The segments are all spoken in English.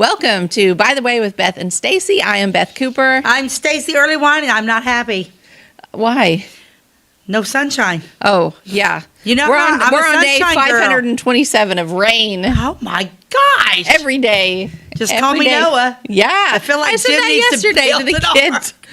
Welcome to By the Way with Beth and Stacey. I am Beth Cooper. I'm Stacey Early Wine, and I'm not happy. Why? No sunshine. Oh, yeah. You know, we're on I'm a day sunshine girl. 527 of rain Oh my gosh! every day. Just Every call me day. Noah. Yeah, I feel like I said Jim that needs to yesterday to build the an kids. ark.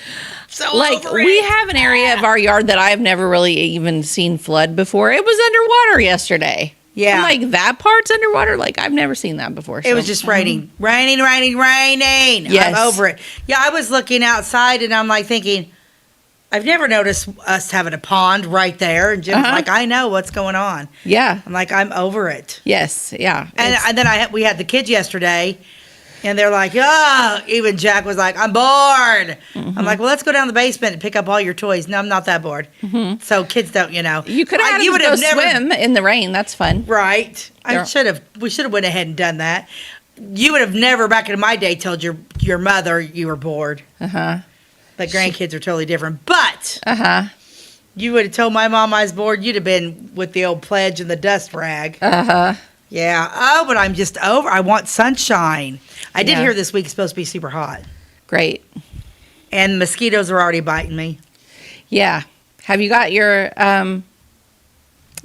So Like over we it. have an area of our yard that I have never really even seen flood before. It was underwater yesterday. Yeah. I'm like, that part's underwater. Like I've never seen that before. It was just raining. Raining. Yes. I'm over it. Yeah, I was looking outside and I'm like thinking, I've never noticed us having a pond right there. And Jim's like, I know what's going on. Yeah. I'm like, I'm over it. Yes. Yeah. And then we had the kids yesterday, and they're like, oh, even Jack was like, I'm bored. I'm like, well, let's go down the basement and pick up all your toys. No, I'm not that bored. So kids don't, You could have had them go swim in the rain. That's fun. Right. We should have went ahead and done that. You would have never, back in my day, told your mother you were bored. But grandkids are totally different. But you would have told my mom I was bored, you'd have been with the old pledge and the dust rag. Yeah. Oh, but I'm just over. I want sunshine. I did hear this week's supposed to be super hot. Great. And mosquitoes are already biting me. Yeah. Have you got your,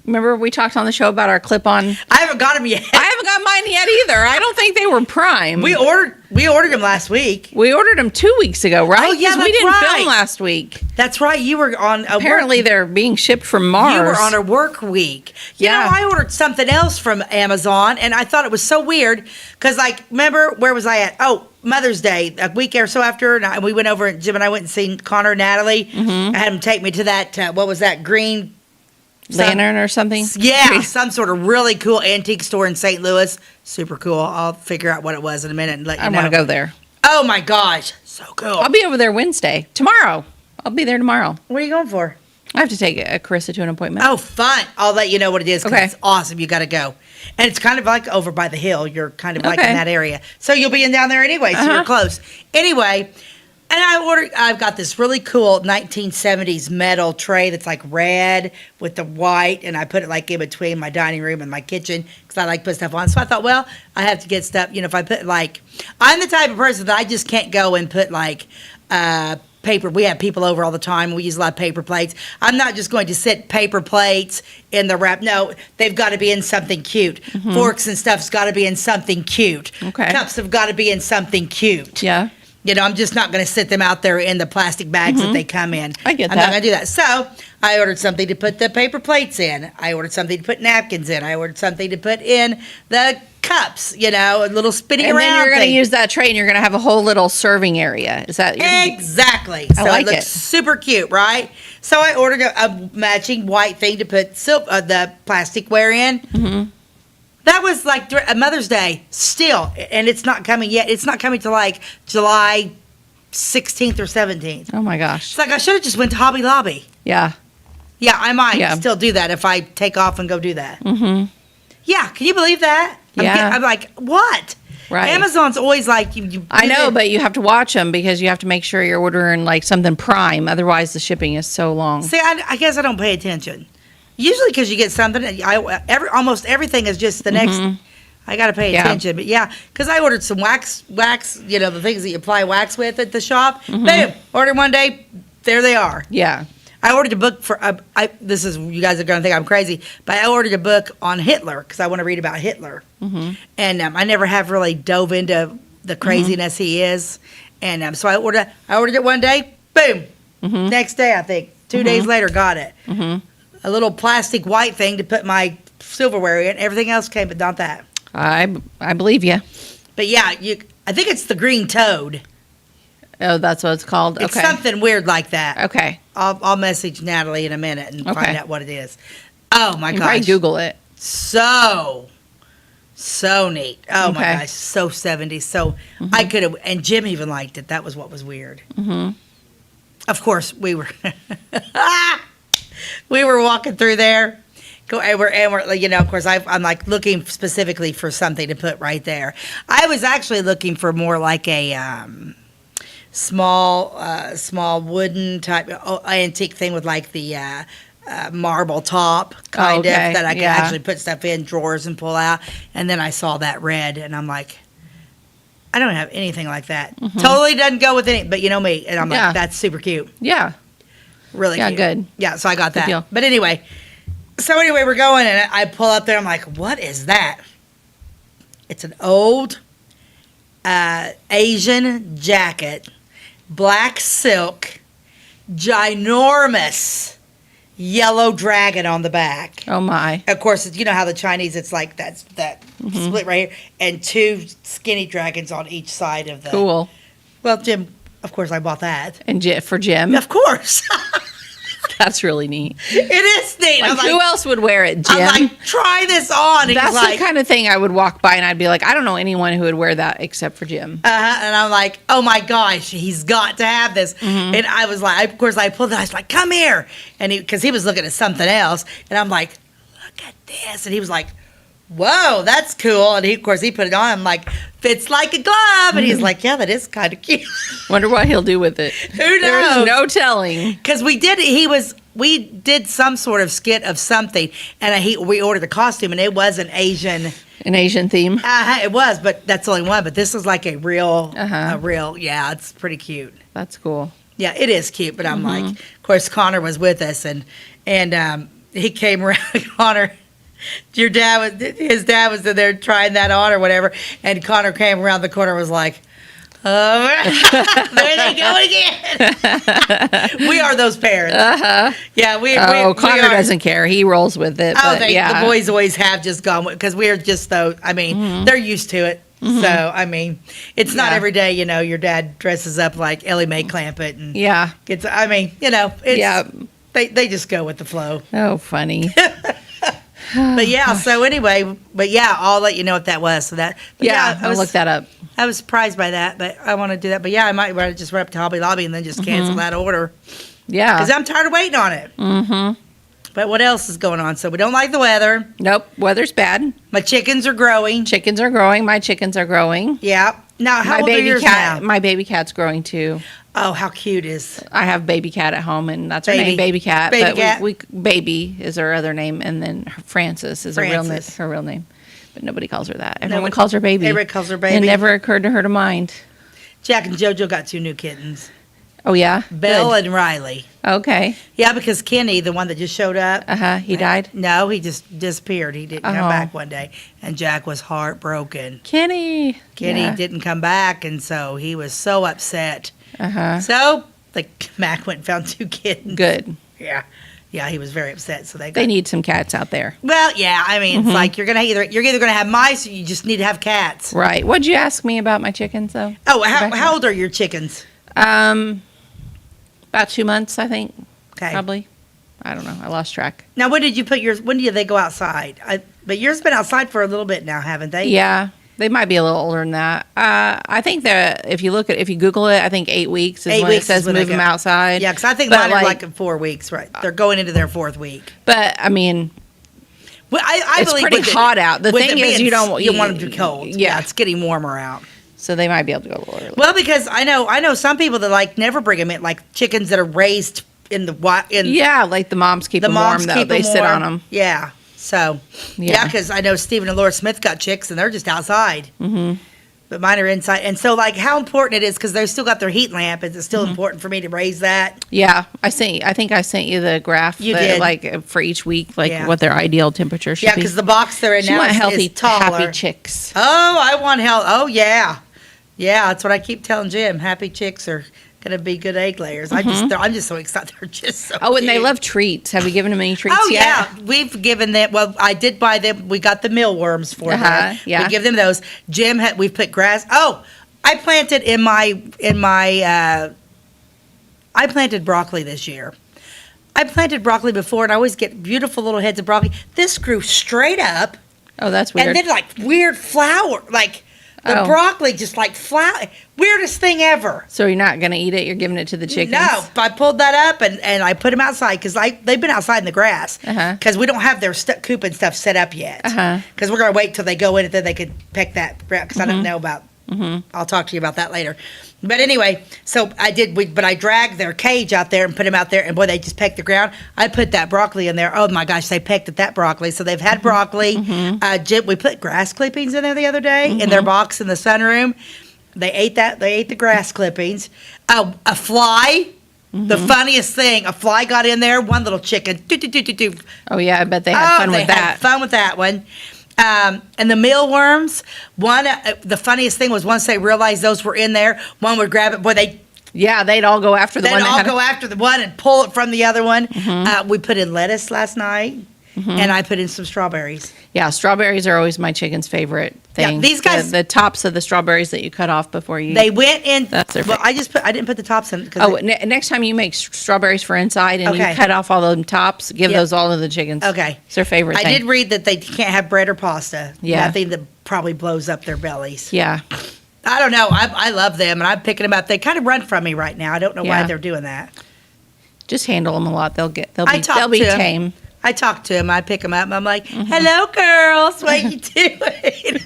remember we talked on the show about our clip-on? I haven't got them yet. I haven't got mine yet either. I don't think they were prime. We ordered them last week. We ordered them 2 weeks ago, right? Oh, yeah, 'Cause we that's didn't right. film last week. That's right. You were on a Apparently they're being shipped from Mars. You were on a work week. You know, I ordered something else from Amazon, and I thought it was so weird because, like, remember, where was I at? Oh, Mother's Day, a week or so after, and we went over, and Jim and I went and seen Connor and Natalie. I had them take me to that, what was that, green... Lantern or something? Yeah, some sort of really cool antique store in St. Louis. Super cool. I'll figure out what it was in a minute and let you know. I want to go there. Oh, my gosh. So cool. I'll be over there Wednesday. Tomorrow. I'll be there tomorrow. What are you going for? I have to take Carissa to an appointment. Oh, fun. I'll let you know what it is because Okay. it's awesome. You got to go. And it's kind of like over by the hill. You're kind of like in that area. So you'll be in down there anyway, so you're close. Anyway, and I've got this really cool 1970s metal tray that's like red with the white, and I put it like in between my dining room and my kitchen because I like to put stuff on. So I thought, well, I have to get stuff, if I put like, I'm the type of person that I just can't go and put like, paper. We have people over all the time. We use a lot of paper plates. I'm not just going to sit paper plates in the wrap. No, they've got to be in something cute. Forks and stuff's got to be in something cute. Okay. Cups have got to be in something cute. Yeah. I'm just not going to sit them out there in the plastic bags that they come in. I get I'm that. not going to do that. So I ordered something to put the paper plates in. I ordered something to put napkins in. I ordered something to put in the cups, a little spinning And around then you're going to thing. use that tray and you're going to have a whole little serving area. Is that Exactly. I So like it looks it. super cute, right? So I ordered a matching white thing to put the plasticware in. That was like a Mother's Day still, and it's not coming yet. It's not coming till like July 16th or 17th. Oh my gosh. It's like I should have just went to Hobby Lobby. Yeah. Yeah, I might Yeah. still do that if I take off and go do that. Yeah, can you believe that? Yeah. I'm like, what? Right. Amazon's always like you. I know, but you have to watch them because you have to make sure you're ordering like something prime. Otherwise, the shipping is so long. See, I guess I don't pay attention. Usually, because you get something, almost everything is just the next. I got to pay attention, but yeah, because I ordered some wax, the things that you apply wax with at the shop. Boom, ordered one day, there they are. Yeah. I ordered a book for. This is, you guys are going to think I'm crazy, but I ordered a book on Hitler because I want to read about Hitler, and I never have really dove into the craziness he is, and so I ordered it one day. Boom, next day I think 2 days later got it. A little plastic white thing to put my silverware in. Everything else came, but not that. I believe you. But yeah, I think it's the green toad. Oh, that's what it's called. It's Okay. something weird like that. Okay. I'll message Natalie in a minute and find out what it is. Oh my You gosh! probably Google it. So neat. Oh my Okay. gosh, so 70s. So I could have, and Jim even liked it. That was what was weird. Of course, we were walking through there. We're of course, I'm like looking specifically for something to put right there. I was actually looking for more like a small wooden type antique thing with like the marble top kind of that I could actually put stuff in drawers and pull out. And then I saw that red, and I'm like, I don't have anything like that. Totally doesn't go with any, but you know me, and I'm Yeah. like, that's super cute. Yeah. Really Yeah, cute. good. Yeah, so I got that. deal. But anyway, we're going, and I pull up there. I'm like, what is that? It's an old Asian jacket, black silk, ginormous yellow dragon on the back. Oh my. Of course, you know how the Chinese, it's like that split right here, and two skinny dragons on each side of the. Cool. Well, Jim, of course, I bought that. And for Jim, Of course. that's really neat. It is neat. Like, I'm who else would wear it, Jim? I'm like, try this on. And That's he's like, the kind of thing I would walk by and I'd be like, I don't know anyone who would wear that except for Jim. and I'm like, oh my gosh, he's got to have this. Mm-hmm. And I was like, of course, I pulled it. I was like, come here. And because he was looking at something else. And I'm like, look at this. And he was like, whoa, that's cool. And he, of course, he put it on. I'm like, fits like a glove. And he's like, yeah, that is kind of cute. Wonder what he'll do with it. Who knows? There's no telling. Because we did some sort of skit of something. And we ordered the costume, and it was an Asian. An Asian theme. It was, but that's the only one. But this was like a real, Uh-huh. yeah, it's pretty cute. That's cool. Yeah, it is cute, but I'm Mm-hmm. like, of course, Connor was with us, and he came around. Connor, his dad was in there trying that on or whatever, and Connor came around the corner and was like, oh, there they go again. We are those parents. Uh-huh. Yeah, Connor doesn't care. He rolls with it. Oh, But yeah. the boys always have just gone with, because we're just those. I mean, they're used to it. So I mean, it's not Yeah. every day. You know, your dad dresses up like Ellie Mae Clampett and Yeah. gets. I mean, you know, it's, Yeah. they just go with the flow. Oh, funny. But yeah, so anyway, I'll let you know what that was. So that, but Yeah, I'll look that up. I was surprised by that, but I want to do that. But yeah, I might just run up to Hobby Lobby and then just cancel that order Yeah. because I'm tired of waiting on it. Mm-hmm. But what else is going on? So we don't like the weather. Nope. Weather's bad. My chickens are growing. Chickens are growing. My chickens are growing. Yeah. Now, how My old are baby yours cat. now? My baby cat's growing too. Oh, how cute is. I have baby cat at home, and that's her Baby. name, baby cat. Baby but cat. We baby is her other name, and then Frances is Frances. her real name. But nobody calls her that. Everyone Nobody- calls her baby. Everybody calls her It baby. never occurred to her to mind. Jack and JoJo got 2 new kittens, Oh yeah, Belle Good. and Riley. Okay. Yeah, because Kenny, the one that just showed up, He died. no, he just disappeared. He didn't come Oh. back one day, and Jack was heartbroken. Kenny. Kenny Yeah. didn't come back, and so he was so upset. Uh-huh. So the Mac went and found 2 kittens. Good. Yeah, he was very upset. So They got, need some cats out there. well, yeah. I mean, it's like you're either gonna have mice, or you just need to have cats. Right. What'd you ask me about my chickens though? Oh, Rebecca? how old are your chickens? About 2 months, I think. Okay. Probably. I don't know. I lost track. Now, when did you put yours? When did they go outside? But yours been outside for a little bit now, haven't they? Yeah. They might be a little older than that. I think that if you Google it, I think 8 weeks is 8 when weeks it says is when they move them go. outside. Yeah, because I think But, mine are like in 4 weeks, right? They're going into their 4th week. But I mean, Well, I it's believe pretty with hot out. The with thing it is, being you don't you want them to be cold. Yeah. It's getting warmer out. So they might be able to go a little early. Well, because I know some people that like never bring them in, like chickens that are raised in the Yeah, like the moms keep the them warm moms though. keep They them sit warm. on them. Yeah. So yeah, because I know Stephen and Laura Smith got chicks and they're just outside. Mm-hmm. But mine are inside, and so like how important it is because they've still got their heat lamp. Is it still important for me to raise that? Yeah, I think I sent you the graph. You did. Like for each week, like Yeah. what their ideal temperature should Yeah, be. because the box they're in She now want is healthy, taller. happy chicks. Oh, I want health. Oh yeah, yeah. That's what I keep telling Jim. Happy chicks are gonna be good egg layers. I'm just so excited. They're just so. Oh, and they cute. love treats. Have you given them any treats Oh yet? yeah, we've given them. Well, I did buy them. We got the mealworms for them. Yeah. We give them those. Jim had. We've put grass. Oh, I planted I planted broccoli this year. I planted broccoli before, and I always get beautiful little heads of broccoli. This grew straight up, Oh, that's weird. and then like weird flower, like the Oh. broccoli just like flower. Weirdest thing ever. So you're not gonna eat it? You're giving it to the chickens? No, I pulled that up and I put them outside because they've been outside in the grass because we don't have their coop and stuff set up yet. Because we're gonna wait till they go in and then they could peck that because I don't know about. I'll talk to you about that later. But anyway, so I did. But I dragged their cage out there and put them out there, and boy, they just pecked the ground. I put that broccoli in there. Oh my gosh, they pecked at that broccoli. So they've had broccoli. We put grass clippings in there the other day in their box in the sunroom. They ate that. They ate the grass clippings. A fly. The funniest thing, a fly got in there. One little chicken. Oh yeah, I bet they had fun with that. They had fun with that one. And the mealworms. One. The funniest thing was once they realized those were in there, one would grab it. Boy, they'd all go after the one. They'd all go after the one and pull it from the other one. We put in lettuce last night, and I put in some strawberries. Yeah, strawberries are always my chicken's favorite thing. Yeah, these guys, the tops of the strawberries that you cut off before you. They went in. That's their well, I didn't put the tops in. Next time you make strawberries for inside and you Okay. cut off all the tops, give those all to the chickens. Okay, it's their favorite thing. I did read that they can't have bread or pasta. Yeah, nothing that probably blows up their bellies. Yeah. I don't know. I love them, and I'm picking them up. They kind of run from me right now. I don't know why they're doing that. Just handle them a lot. They'll be to tame. I talk to them. I pick them up. And I'm like, "Hello, girls. What you doing?"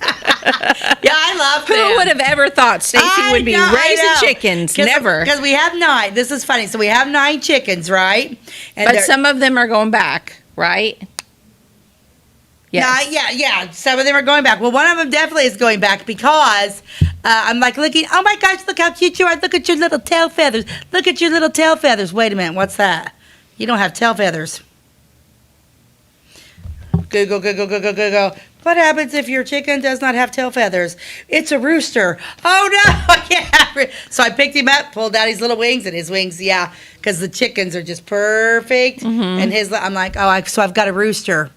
Yeah, I love them. Who would have ever thought Stacey would be raising chickens? Never. Because we have 9. This is funny. So we have 9 chickens, right? And but some of them are going back, right? Yes. Yeah. Some of them are going back. Well, one of them definitely is going back because I'm like looking. Oh my gosh! Look how cute you are. Look at your little tail feathers. Look at your little tail feathers. Wait a minute. What's that? You don't have tail feathers. Google. What happens if your chicken does not have tail feathers? It's a rooster. Oh no! Yeah. So I picked him up, pulled out his little wings, and his wings, because the chickens are just perfect. And I'm like, so I've got a rooster.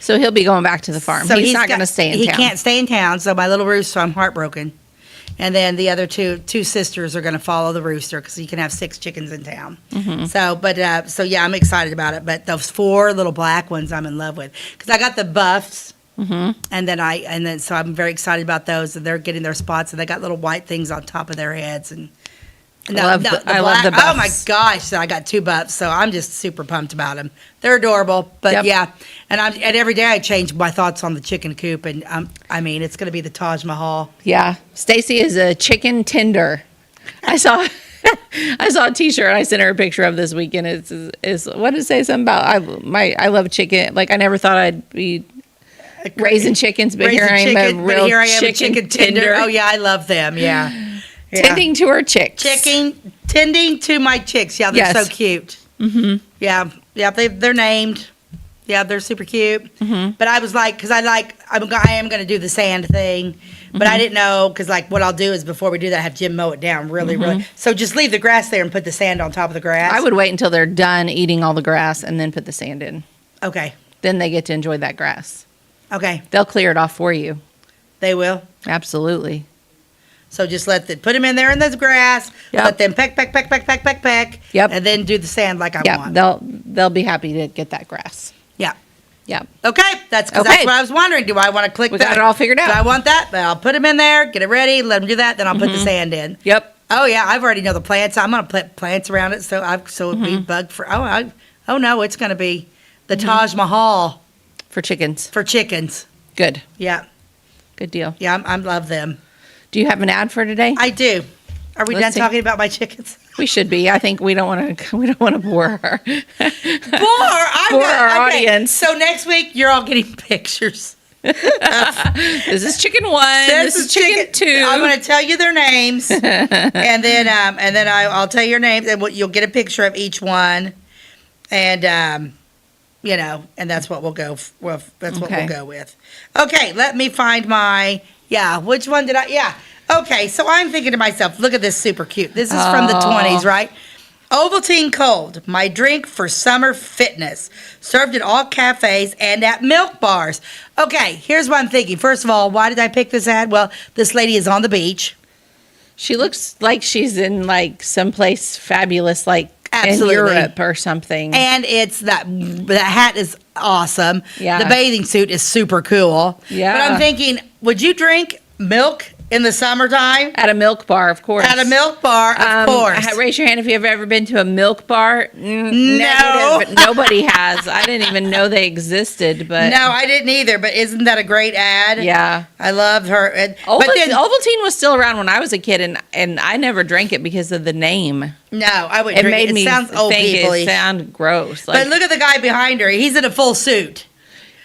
So he'll be going back to the farm. So he's not going to stay in town. He can't stay in town. So my little rooster, so I'm heartbroken. And then the other two sisters are going to follow the rooster because you can have 6 chickens in town. So yeah, I'm excited about it. But those 4 little black ones, I'm in love with because I got the buffs, so I'm very excited about those. And they're getting their spots, and they got little white things on top of their heads. And I love the buffs. Oh my gosh! So I got 2 buffs, so I'm just super pumped about them. They're adorable, but and every day I change my thoughts on the chicken coop, and I mean it's going to be the Taj Mahal. Yeah, Stacey is a chicken tender. I saw a T-shirt. I sent her a picture of this weekend. It's what did it say? Something about I love chicken. Like I never thought I'd be raising chickens, but here I am a chicken tender. Oh yeah, I love them. Yeah. Tending to her chicks. Tending to my chicks. Yeah, they're so cute. Yeah, they're named. Yeah, they're super cute. But I was like, because I am going to do the sand thing, but I didn't know, because like what I'll do is before we do that, have Jim mow it down really. So just leave the grass there and put the sand on top of the grass. I would wait until they're done eating all the grass and then put the sand in. Okay. Then they get to enjoy that grass. Okay. They'll clear it off for you. They will? Absolutely. So just put them in there in the grass. Yep. Let them peck. Yep. And then do the sand like I want. They'll be happy to get that grass. Yeah. Okay. That's what I was wondering. Do I want to click that? We got it all figured out. Do I want that? But I'll put them in there, get it ready, let them do that, then I'll put the sand in. Yep. Oh yeah, I've already know the plants. I'm going to put plants around it so it'll be bug for. Oh no, it's going to be the Taj Mahal for chickens. Good. Yeah. Good deal. Yeah, I love them. Do you have an ad for today? I do. Are we done talking about my chickens? We should be. I think we don't want to bore her. Bore our audience. So next week you're all getting pictures. This is chicken 1. This is chicken 2. I'm going to tell you their names, and then I'll tell you your names, and you'll get a picture of each one, and and that's what we'll go. That's what we'll go with. Okay, let me find my. Yeah, which one did I? Yeah. Okay, so I'm thinking to myself, look at this, super cute. This is from the 20s, right? Ovaltine Cold, my drink for summer fitness. Served at all cafes and at milk bars. Okay, here's what I'm thinking. First of all, why did I pick this ad? Well, this lady is on the beach. She looks like she's in like someplace fabulous, like Absolutely. in Europe or something. And it's that hat is awesome. Yeah. The bathing suit is super cool. Yeah. But I'm thinking, would you drink milk in the summertime? At a milk bar, of course. At a milk bar, of course. Raise your hand if you've ever been to a milk bar. No. Negative. Nobody has. I didn't even know they existed. But no, I didn't either. But isn't that a great ad? Yeah. I loved her. Ovaltine was still around when I was a kid, and I never drank it because of the name. No, I wouldn't drink it. It sounds old people. It sounds gross. But look at the guy behind her. He's in a full suit.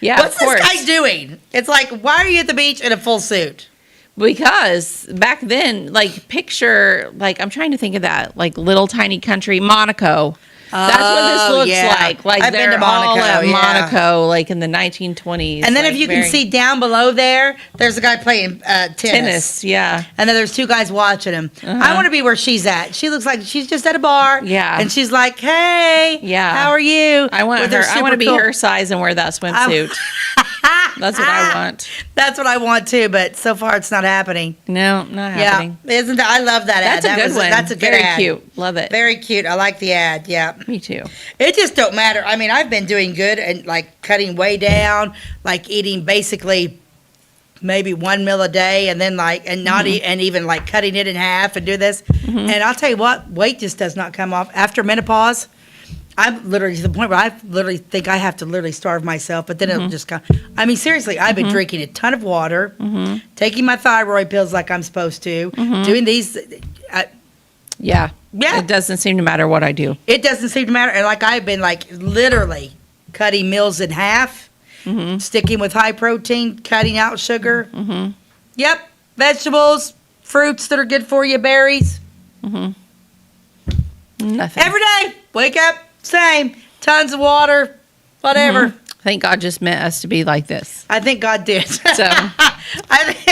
Yeah, What's this guy doing? It's like, why are you at the beach in a full suit? Because back then, like picture, like I'm trying to think of that, like little tiny country, Monaco. That's what this looks like. Like I've been they're to Monaco, all at yeah. Monaco, like in the 1920s. And then like if you can see down below there's a guy playing tennis. Yeah. And then there's two guys watching him. I want to be where she's at. She looks like she's just at a bar. Yeah. And she's like, hey, how are you? I want her. I want to be her size and wear that swimsuit. That's what I want. That's what I want too, but so far it's not happening. No, not happening. Yeah, isn't that? I love that ad. That's a good one. That's a good Very ad. cute. Love it. Very cute. I like the ad. Yeah. Me too. It just don't matter. I mean, I've been doing good and like cutting way down, like eating basically maybe one meal a day, and then like and not and even like cutting it in half and do this. And I'll tell you what, weight just does not come off after menopause. I'm literally to the point where I literally think I have to literally starve myself, but then it'll just come. I mean, seriously, I've been drinking a ton of water, taking my thyroid pills like I'm supposed to, doing these. Yeah. Yeah. It doesn't seem to matter what I do. It doesn't seem to matter. And like I've been like literally cutting meals in half, sticking with high protein, cutting out sugar. Yep. Vegetables, fruits that are good for you, berries. Nothing. Every day, wake up, same. Tons of water, whatever. Thank God just meant us to be like this. I think God did. So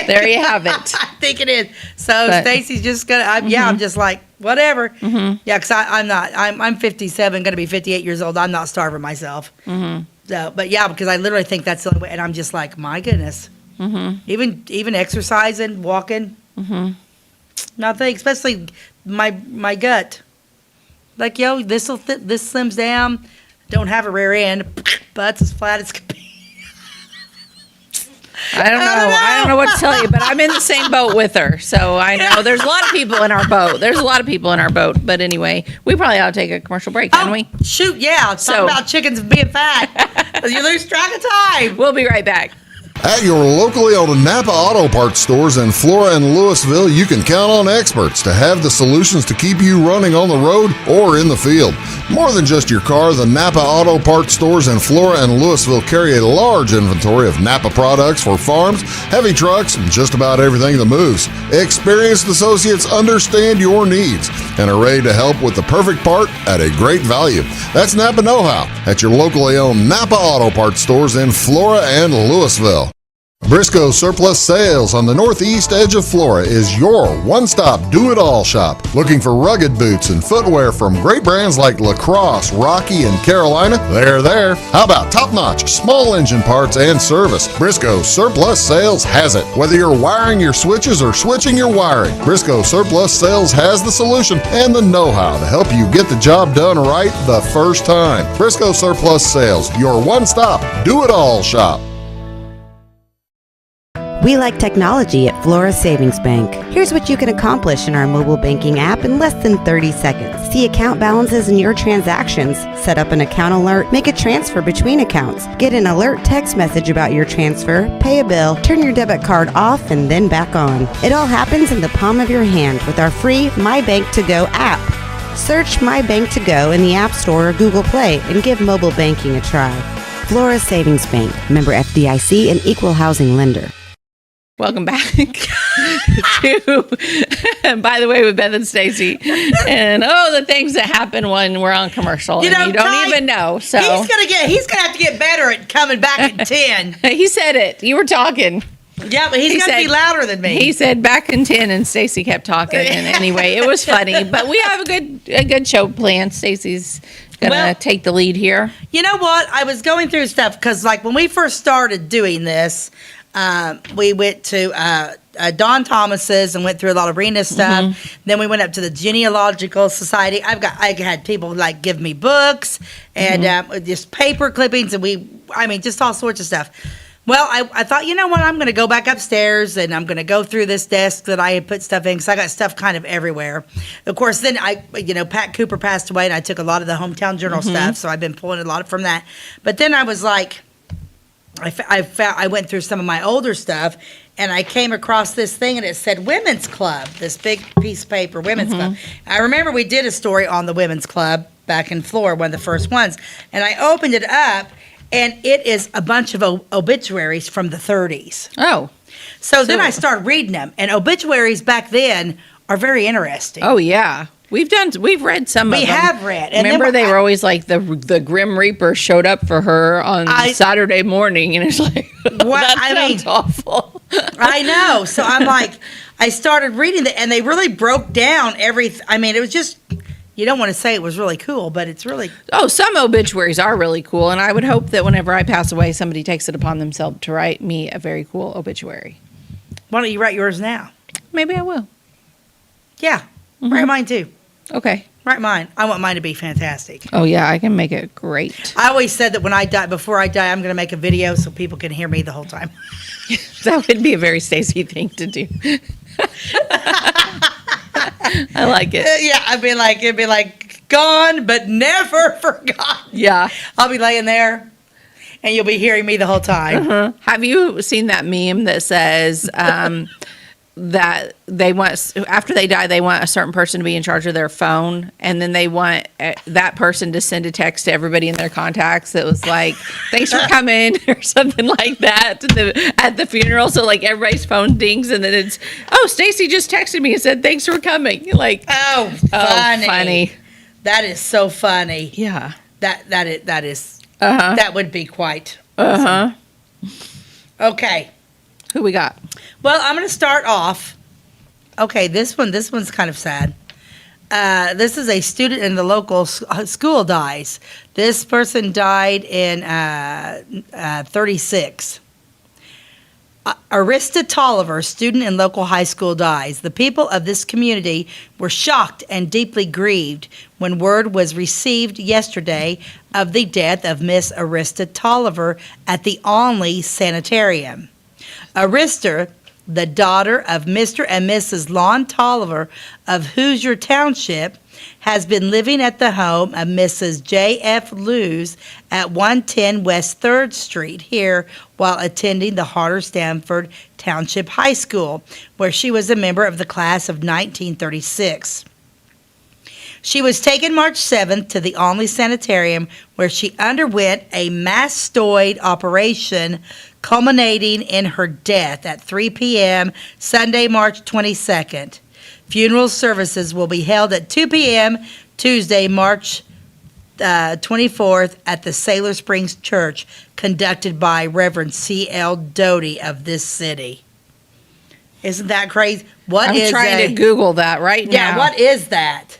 there you have it. I think it is. So Stacey's just gonna. I'm just like whatever. Yeah, because I'm not. I'm 57, gonna be 58 years old. I'm not starving myself. So, but yeah, because I literally think that's the only way. And I'm just like, my goodness. Even exercising, walking. Nothing, especially my gut. Like this slims down. Don't have a rear end. Butt's as flat as could be. I don't know. I don't know what to tell you, but I'm in the same boat with her. So I know there's a lot of people in our boat. But anyway, we probably ought to take a commercial break, can't we? Shoot, yeah. Talk about chickens being fat. You lose track of time. We'll be right back. At your locally owned Napa Auto Parts stores in Flora and Louisville, you can count on experts to have the solutions to keep you running on the road or in the field. More than just your car, the Napa Auto Parts stores in Flora and Louisville carry a large inventory of Napa products for farms, heavy trucks, and just about everything that moves. Experienced associates understand your needs and are ready to help with the perfect part at a great value. That's Napa Know-How at your locally owned Napa Auto Parts stores in Flora and Louisville. Briscoe Surplus Sales on the northeast edge of Flora is your one-stop do-it-all shop. Looking for rugged boots and footwear from great brands like Lacrosse, Rocky, and Carolina? They're there. How about top-notch small engine parts and service? Briscoe Surplus Sales has it. Whether you're wiring your switches or switching your wiring, Briscoe Surplus Sales has the solution and the know-how to help you get the job done right the first time. Briscoe Surplus Sales, your one-stop do-it-all shop. We like technology at Flora Savings Bank. Here's what you can accomplish in our mobile banking app in less than 30 seconds. See account balances in your transactions, set up an account alert, make a transfer between accounts, get an alert text message about your transfer, pay a bill, turn your debit card off and then back on. It all happens in the palm of your hand with our free My Bank to Go app. Search My Bank to Go in the App Store or Google Play and give mobile banking a try. Flora Savings Bank, member FDIC and equal housing lender. Welcome back to, by the way, with Beth and Stacey. And the things that happen when we're on commercial. You don't even know. So he's gonna have to get better at coming back at 10. He said it. You were talking. Yeah, but he's got to be louder than me. He said back in 10 and Stacey kept talking. And anyway, it was funny. But we have a good show planned. Stacey's gonna take the lead here. You know what? I was going through stuff because like when we first started doing this, we went to Don Thomas's and went through a lot of Rena stuff. Then we went up to the Genealogical Society. I had people like give me books and just paper clippings and just all sorts of stuff. Well, I thought, you know what, I'm going to go back upstairs and I'm going to go through this desk that I had put stuff in because I got stuff kind of everywhere. Of course, then Pat Cooper passed away and I took a lot of the Hometown Journal stuff, so I've been pulling a lot from that. But then I was like, I went through some of my older stuff and I came across this thing and it said Women's Club, this big piece of paper, Women's Club. I remember we did a story on the Women's Club back in Florida, one of the first ones, and I opened it up and it is a bunch of obituaries from the 30s. Oh. So then I started reading them, and obituaries back then are very interesting. Oh yeah. We've read some of them. We have read. And Remember, then they were always like the Grim Reaper showed up for her on Saturday morning, and it's like, that sounds awful. I know. So I'm like, I started reading it, and they really broke down everything. I mean, it was just, you don't want to say it was really cool, but it's really. Oh, some obituaries are really cool, and I would hope that whenever I pass away, somebody takes it upon themselves to write me a very cool obituary. Why don't you write yours now? Maybe I will. Yeah. Write mine too. Okay. Write mine. I want mine to be fantastic. Oh, yeah, I can make it great. I always said that when I die, before I die, I'm going to make a video so people can hear me the whole time. That would be a very Stacey thing to do. I like it. Yeah, it'd be like gone but never forgotten. Yeah. I'll be laying there, and you'll be hearing me the whole time. Have you seen that meme that says that they want, after they die, they want a certain person to be in charge of their phone, and then they want that person to send a text to everybody in their contacts that was like, thanks for coming, or something like that at the funeral. So like everybody's phone dings, and then it's, oh, Stacey just texted me and said thanks for coming. Like, oh, funny. Oh, That is so funny. yeah. That is that would be quite Uh-huh. okay. Who we got? Well, I'm going to start off. Okay, this one's kind of sad. This is a student in the local school dies. This person died in 36. Arista Tolliver, student in local high school, dies. The people of this community were shocked and deeply grieved when word was received yesterday of the death of Miss Arista Tolliver at the Onley Sanitarium. Arista, the daughter of Mr. and Mrs. Lon Tolliver of Hoosier Township, has been living at the home of Mrs. J.F. Lewis at 110 West 3rd Street here while attending the Harder Stanford Township High School, where she was a member of the class of 1936. She was taken March 7th to the Onley Sanitarium, where she underwent a mastoid operation culminating in her death at 3 p.m. Sunday, March 22nd. Funeral services will be held at 2 p.m. Tuesday, March 24th at the Sailor Springs Church, conducted by Reverend C.L. Doty of this city. Isn't that crazy? I'm trying to Google that right now. Yeah, what is that?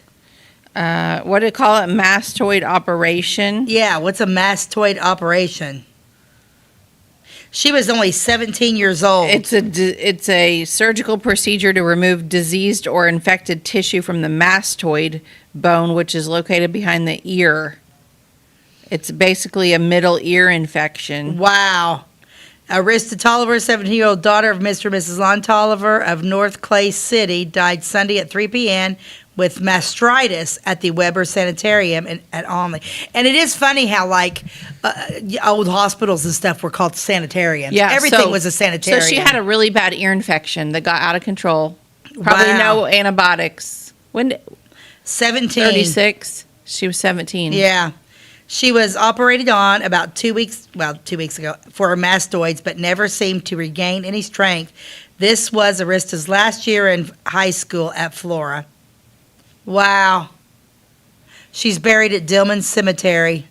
What do they call it? Mastoid operation? Yeah, what's a mastoid operation? She was only 17 years old. It's a surgical procedure to remove diseased or infected tissue from the mastoid bone, which is located behind the ear. It's basically a middle ear infection. Wow. Arista Tolliver, 17-year-old daughter of Mr. and Mrs. Lon Tolliver of North Clay City, died Sunday at 3 p.m. with mastitis at the Weber Sanitarium at Onley. And it is funny how, like, old hospitals and stuff were called sanitariums. Yeah, everything was a sanitarium. So she had a really bad ear infection that got out of control. Probably no antibiotics. When 17. 36. She was 17. Yeah. She was operated on about 2 weeks ago for mastoids, but never seemed to regain any strength. This was Arista's last year in high school at Flora. Wow. She's buried at Dillman Cemetery.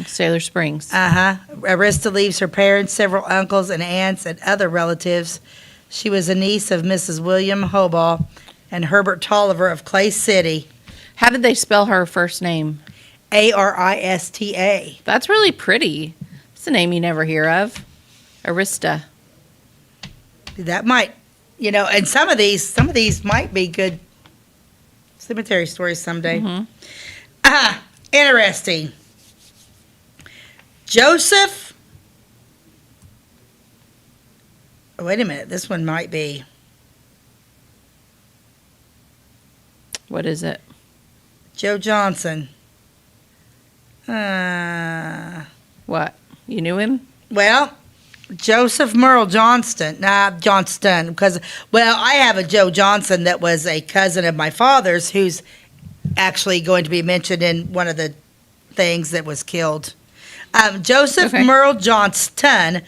Sailor Springs. Arista leaves her parents, several uncles and aunts, and other relatives. She was a niece of Mrs. William Hobaugh and Herbert Tolliver of Clay City. How did they spell her first name? Arista. That's really pretty. It's a name you never hear of. Arista. That might, and some of these might be good cemetery stories someday. Interesting. Joseph. Oh, wait a minute. This one might be. What is it? Joe Johnson. What? You knew him? Well, Joseph Merle Johnston, because, I have a Joe Johnson that was a cousin of my father's who's actually going to be mentioned in one of the things that was killed. Joseph Okay. Merle Johnston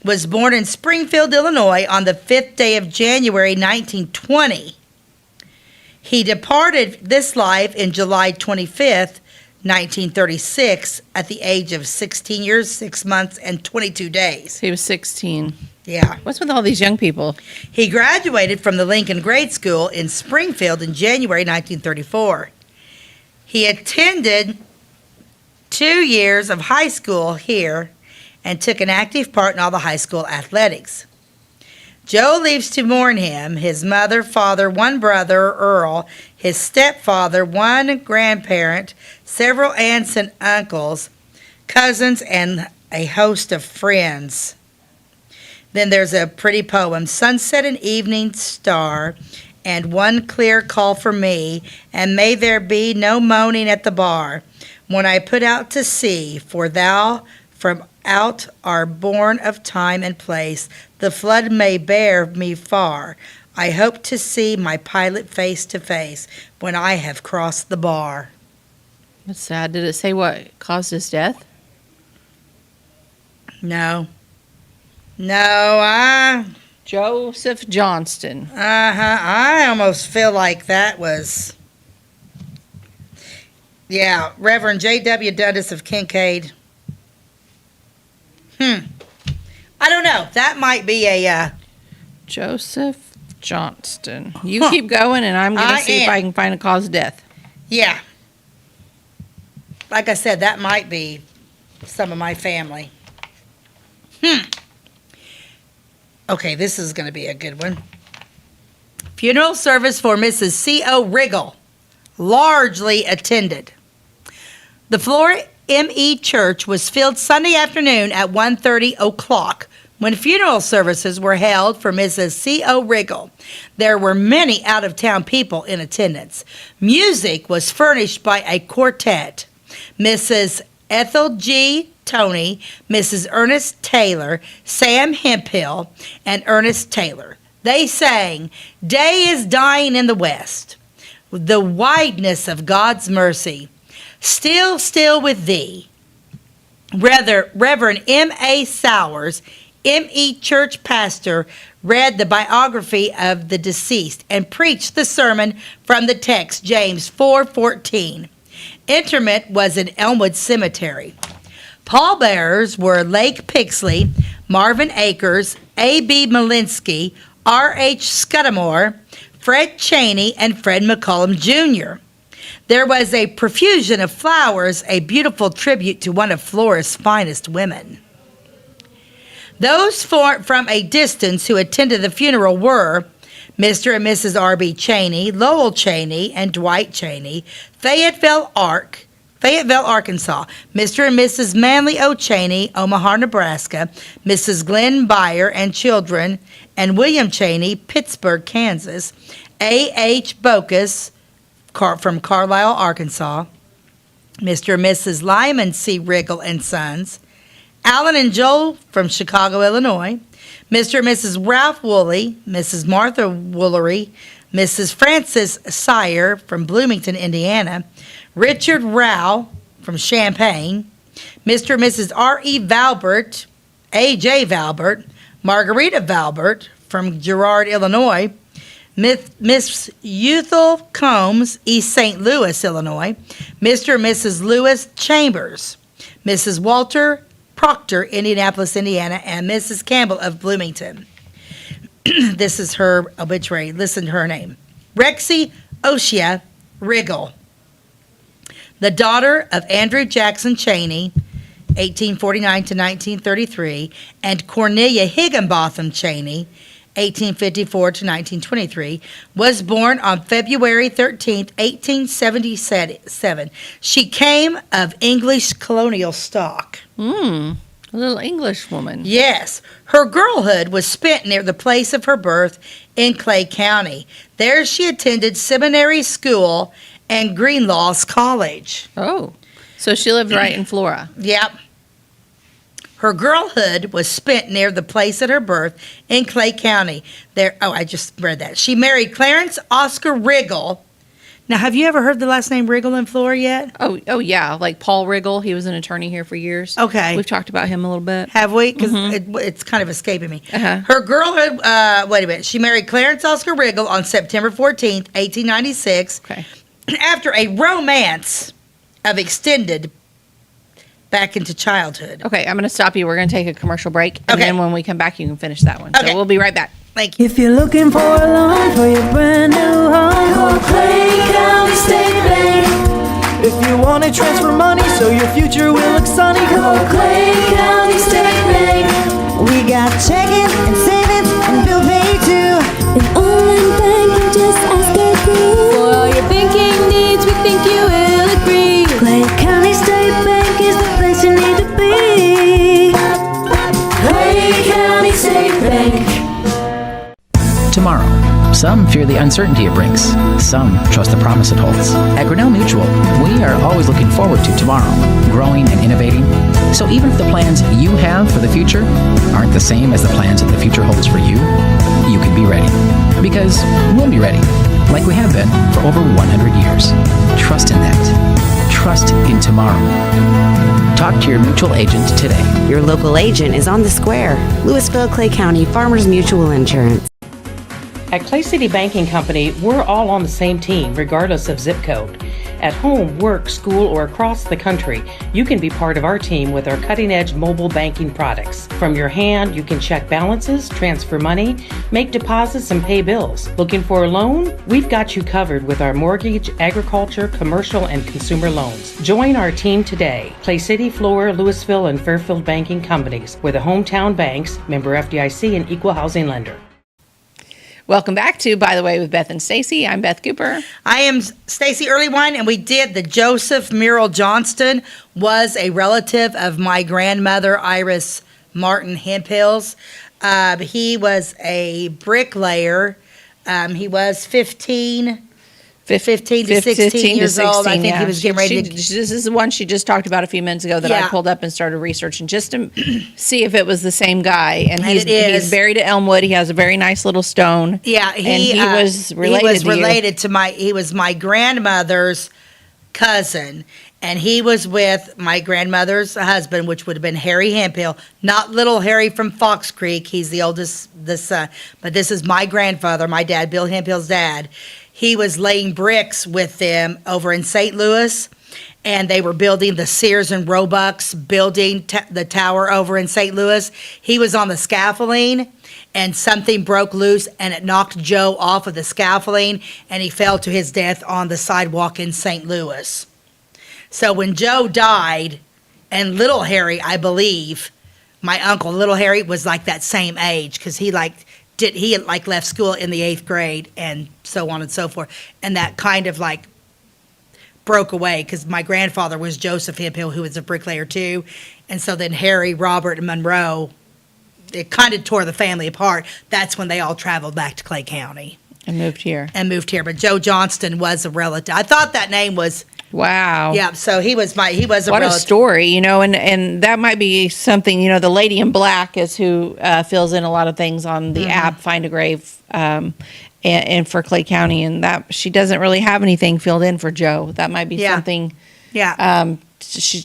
was born in Springfield, Illinois on the 5th day of January, 1920. He departed this life in July 25th, 1936, at the age of 16 years, 6 months, and 22 days. He was 16. Yeah. What's with all these young people? He graduated from the Lincoln Grade School in Springfield in January 1934. He attended 2 years of high school here and took an active part in all the high school athletics. Joe leaves to mourn him, his mother, father, one brother, Earl, his stepfather, one grandparent, several aunts and uncles, cousins, and a host of friends. Then there's a pretty poem, Sunset and Evening Star, and one clear call for me, and may there be no moaning at the bar, when I put out to sea, for thou from out are born of time and place, the flood may bear me far. I hope to see my pilot face to face, when I have crossed the bar. That's sad. Did it say what caused his death? No. No, Joseph Johnston. I almost feel like that was, yeah, Reverend J.W. Dundas of Kincaid. I don't know. That might be a, Joseph Johnston. You keep going, and I'm going I to see if am. I can find a cause of death. yeah. Like I said, that might be some of my family. Okay, this is going to be a good one. Funeral service for Mrs. C.O. Riggle, largely attended. The Flora M.E. Church was filled Sunday afternoon at 1:30 o'clock when funeral services were held for Mrs. C.O. Riggle. There were many out-of-town people in attendance. Music was furnished by a quartet. Mrs. Ethel G. Tony, Mrs. Ernest Taylor, Sam Hemphill, and Ernest Taylor. They sang, Day is Dying in the West, the wideness of God's mercy, Still, still with thee. Reverend M.A. Sowers, M.E. Church pastor, read the biography of the deceased and preached the sermon from the text, James 4:14. Interment was in Elmwood Cemetery. Pallbearers were Lake Pixley, Marvin Akers, A.B. Malinsky, R.H. Scudamore, Fred Cheney, and Fred McCollum Jr. There was a profusion of flowers, a beautiful tribute to one of Flora's finest women. Those from a distance who attended the funeral were Mr. and Mrs. R.B. Cheney, Lowell Cheney, and Dwight Cheney, Fayetteville, Arkansas. Mr. and Mrs. Manley O. Cheney, Omaha, Nebraska. Mrs. Glenn Byer and children, and William Cheney, Pittsburgh, Kansas. A.H. Bocus from Carlisle, Arkansas. Mr. and Mrs. Lyman C. Riggle and Sons. Alan and Joel from Chicago, Illinois. Mr. and Mrs. Ralph Woolley, Mrs. Martha Woolery, Mrs. Frances Sire from Bloomington, Indiana. Richard Rao from Champaign. Mr. and Mrs. R.E. Valbert, A.J. Valbert, Margarita Valbert from Girard, Illinois. Miss Euthal Combs, East St. Louis, Illinois. Mr. and Mrs. Lewis Chambers. Mrs. Walter Proctor, Indianapolis, Indiana, and Mrs. Campbell of Bloomington. This is her obituary. Listen to her name. Rexy Oshia Riggle, the daughter of Andrew Jackson Cheney, 1849 to 1933, and Cornelia Higginbotham Cheney, 1854 to 1923, was born on February 13th, 1877. She came of English colonial stock. A little English woman. Yes. Her girlhood was spent near the place of her birth in Clay County. There she attended seminary school and Greenlaws College. Oh, so she lived right in Flora. Yep. Her girlhood was spent near the place of her birth in Clay County. I just read that. She married Clarence Oscar Riggle, Now, have you ever heard the last name Riggle in Flora yet? Oh yeah, like Paul Riggle. He was an attorney here for years. Okay. We've talked about him a little bit. Have we? Because it's kind of escaping me. Uh-huh. Her girlhood, wait a minute. She married Clarence Oscar Riggle on September 14th, 1896. Okay. After a romance of extended back into childhood. Okay, I'm going to stop you. We're going to take a commercial break. And Okay. then when we come back, you can finish that one. Okay. So we'll be right back. Thank you. If you're looking for a loan for your brand new home, call Clay County State Bank. If you want to transfer money so your future will look sunny, call Clay County State Bank. We got checking and savings and bill pay too. An online banking, just ask our crew. For all your banking needs, we think you will agree. Clay County State Bank is the place you need to be. Clay County State Bank. Tomorrow. Some fear the uncertainty it brings. Some trust the promise it holds. At Grinnell Mutual, we are always looking forward to tomorrow, growing and innovating. So even if the plans you have for the future aren't the same as the plans that the future holds for you, you can be ready. Because we'll be ready, like we have been for over 100 years. Trust in that. Trust in tomorrow. Talk to your mutual agent today. Your local agent is on the square. Louisville, Clay County, Farmers Mutual Insurance. At Clay City Banking Company, we're all on the same team, regardless of zip code. At home, work, school, or across the country, you can be part of our team with our cutting-edge mobile banking products. From your hand, you can check balances, transfer money, make deposits, and pay bills. Looking for a loan? We've got you covered with our mortgage, agriculture, commercial, and consumer loans. Join our team today. Clay City, Flora, Louisville, and Fairfield Banking Companies. We're the hometown banks, member FDIC, and equal housing lender. Welcome back to By the Way with Beth and Stacey. I'm Beth Cooper. I am Stacey Earlywine, and we did the Joseph Murrell Johnston was a relative of my grandmother, Iris Martin Hemphills. He was a bricklayer. He was 15 to 16 years old. I think he was getting ready to... This is the one she just talked about a few minutes ago that I Yeah. pulled up and started researching just to see if it was the same guy. And it is. he's buried at Elmwood. He has a very nice little stone. Yeah, he was related. He was to you. related to my. He was my grandmother's cousin, and he was with my grandmother's husband, which would have been Harry Hemphill, not little Harry from Fox Creek. He's the oldest, the son, but this is my grandfather, my dad, Bill Hemphill's dad. He was laying bricks with them over in St. Louis, and they were building the Sears and Roebuck's building, the tower over in St. Louis. He was on the scaffolding, and something broke loose, and it knocked Joe off of the scaffolding, and he fell to his death on the sidewalk in St. Louis. So when Joe died, and little Harry, I believe, my uncle, little Harry, was like that same age, because he had left school in the 8th grade and so on and so forth. And that kind of like broke away because my grandfather was Joseph Hemphill, who was a bricklayer too. And so then Harry, Robert, and Monroe, it kind of tore the family apart. That's when they all traveled back to Clay County. And moved here. But Joe Johnston was a relative. I thought that name was... Wow. Yeah, so he was a relative. What a story, and that might be something, the lady in black is who fills in a lot of things on the app, Find a Grave, and for Clay County, and that she doesn't really have anything filled in for Joe. That might be something to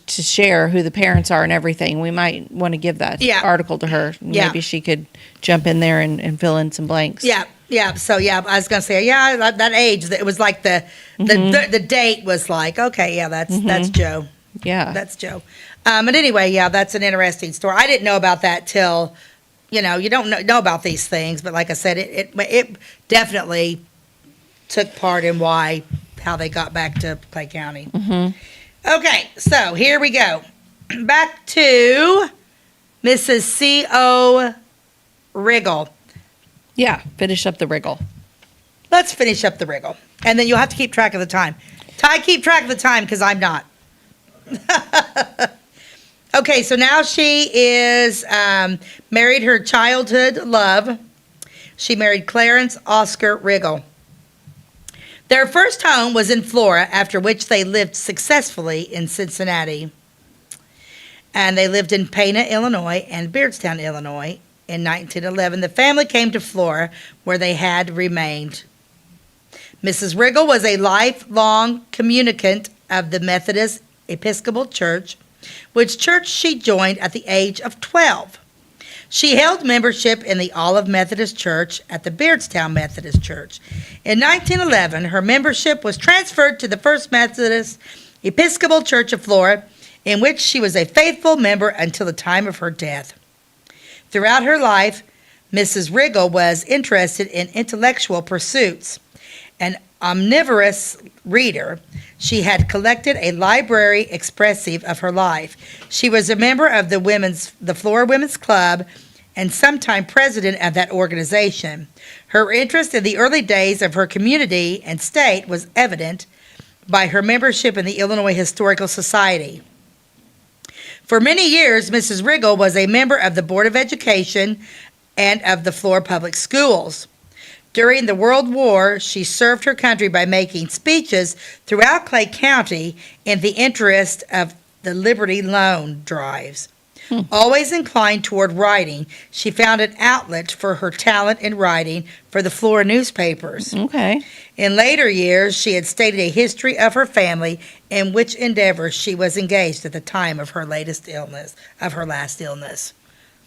share who the parents are and everything. We might want to give that article to her. Maybe she could jump in there and fill in some blanks. Yeah. So I was gonna say, that age. It was like the date was like, okay, that's Joe. Yeah, that's Joe. But anyway, that's an interesting story. I didn't know about that till, you don't know about these things. But like I said, it definitely took part in how they got back to Clay County. Okay, so here we go. Back to Mrs. C.O. Riggle. Yeah, finish up the wriggle. Let's finish up the wriggle. And then you'll have to keep track of the time. Ty, keep track of the time because I'm not. Okay, so now she is married her childhood love. She married Clarence Oscar Riggle. Their first home was in Flora, after which they lived successfully in Cincinnati. And they lived in Pana, Illinois, and Beardstown, Illinois. In 1911, the family came to Flora, where they had remained. Mrs. Riggle was a lifelong communicant of the Methodist Episcopal Church, which church she joined at the age of 12. She held membership in the Olive Methodist Church at the Beardstown Methodist Church. In 1911, her membership was transferred to the First Methodist Episcopal Church of Flora, in which she was a faithful member until the time of her death. Throughout her life, Mrs. Riggle was interested in intellectual pursuits. An omnivorous reader, she had collected a library expressive of her life. She was a member of the Flora Women's Club and sometime president of that organization. Her interest in the early days of her community and state was evident by her membership in the Illinois Historical Society. For many years, Mrs. Riggle was a member of the Board of Education and of the Flora Public Schools. During the World War, she served her country by making speeches throughout Clay County in the interest of the Liberty Loan drives. Always inclined toward writing, she found an outlet for her talent in writing for the Flora newspapers. Okay. In later years, she had stated a history of her family in which endeavors she was engaged at the time of her last illness.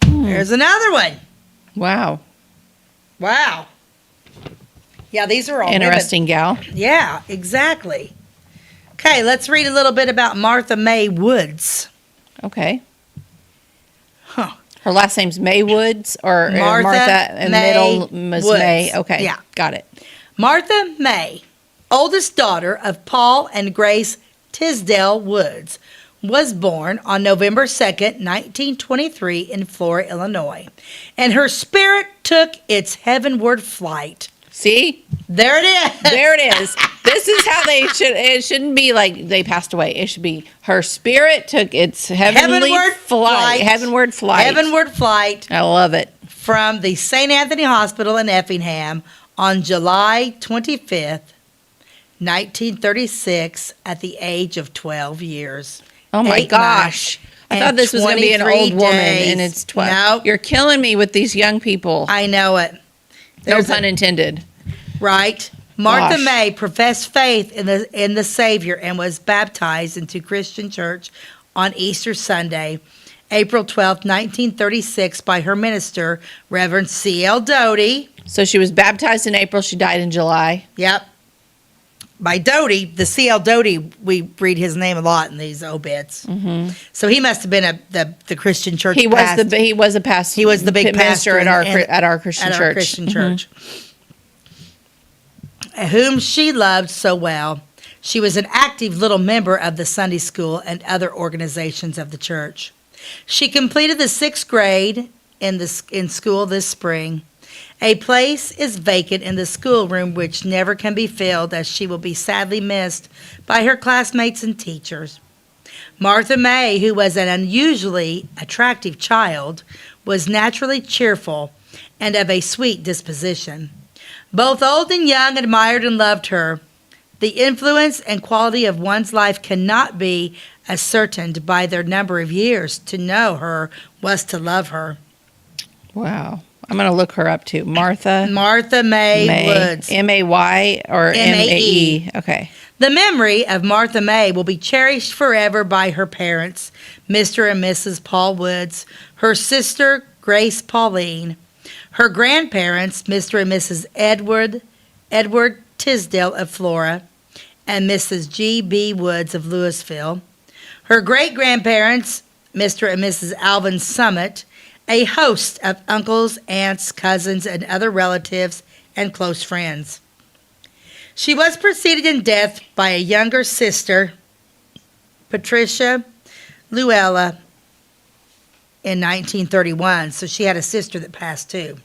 There's another one. Wow. Wow. Yeah, these are all Interesting gal. women. Yeah, exactly. Okay, let's read a little bit about Martha May Woods. Okay. Huh. Her last name's May Woods, or Martha and May middle was Woods. May. Okay. Yeah. Got it. Martha May, oldest daughter of Paul and Grace Tisdale Woods, was born on November 2nd, 1923 in Flora, Illinois, and her spirit took its heavenward flight. See? There it is. There it is. This is how it shouldn't be like they passed away. It should be her spirit took its heavenward flight. Heavenward flight. Heavenward flight I love it. from the St. Anthony Hospital in Effingham on July 25th, 1936, at the age of 12 years. Oh my 8 gosh. months I and thought this was going to be an 23 old woman, days. and it's 12. Nope. You're killing me with these young people. I know it. No There's pun intended. Right. Martha Gosh. May professed faith in the Savior and was baptized into Christian church on Easter Sunday, April 12, 1936, by her minister, Reverend C.L. Doty. So she was baptized in April. She died in July. Yep. By Doty, the C.L. Doty, we read his name a lot in these obits. Mm-hmm. So he must have been the Christian church He pastor. was a pastor. He was the big minister pastor at our Christian church. At our Christian church. Whom she loved so well. She was an active little member of the Sunday school and other organizations of the church. She completed the 6th grade in school this spring. A place is vacant in the schoolroom which never can be filled, as she will be sadly missed by her classmates and teachers. Martha May, who was an unusually attractive child, was naturally cheerful and of a sweet disposition. Both old and young admired and loved her. The influence and quality of one's life cannot be ascertained by their number of years. To know her was to love her. Wow. I'm going to look her up too. Martha May Woods. M-A-Y or M-A-E? Okay. The memory of Martha May will be cherished forever by her parents, Mr. and Mrs. Paul Woods, her sister, Grace Pauline, her grandparents, Mr. and Mrs. Edward Tisdale of Flora, and Mrs. G.B. Woods of Louisville, her great-grandparents, Mr. and Mrs. Alvin Summit, a host of uncles, aunts, cousins, and other relatives and close friends. She was preceded in death by a younger sister, Patricia Luella, in 1931. So she had a sister that passed too.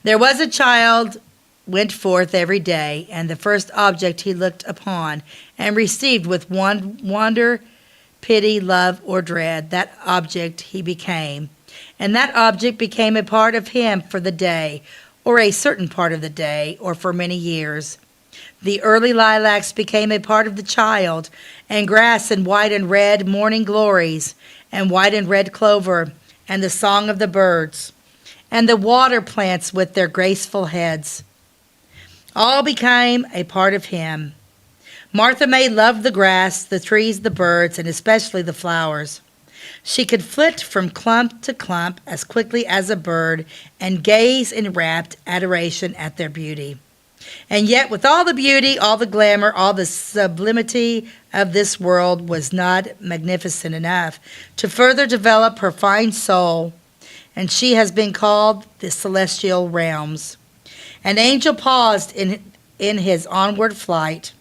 There was a child went forth every day, and the first object he looked upon and received with wonder, pity, love, or dread, that object he became. And that object became a part of him for the day, or a certain part of the day, or for many years. The early lilacs became a part of the child, and grass and white and red morning glories, and white and red clover, and the song of the birds, and the water plants with their graceful heads. All became a part of him. Martha May loved the grass, the trees, the birds, and especially the flowers. She could flit from clump to clump as quickly as a bird and gaze in rapt adoration at their beauty. And yet, with all the beauty, all the glamour, all the sublimity of this world was not magnificent enough to further develop her fine soul, and she has been called the celestial realms. An angel paused in his onward flight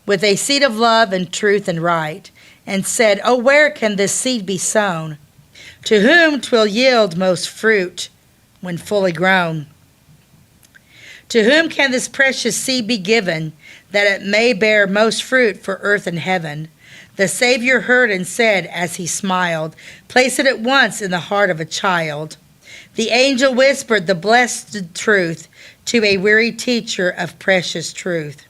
with a seed of love and truth and right, and said, "Oh, where can this seed be sown? To whom 'twill yield most fruit when fully grown? To whom can this precious seed be given, that it may bear most fruit for earth and heaven?" The Savior heard and said, as he smiled, "Place it at once in the heart of a child." The angel whispered the blessed truth to a weary teacher of precious truth.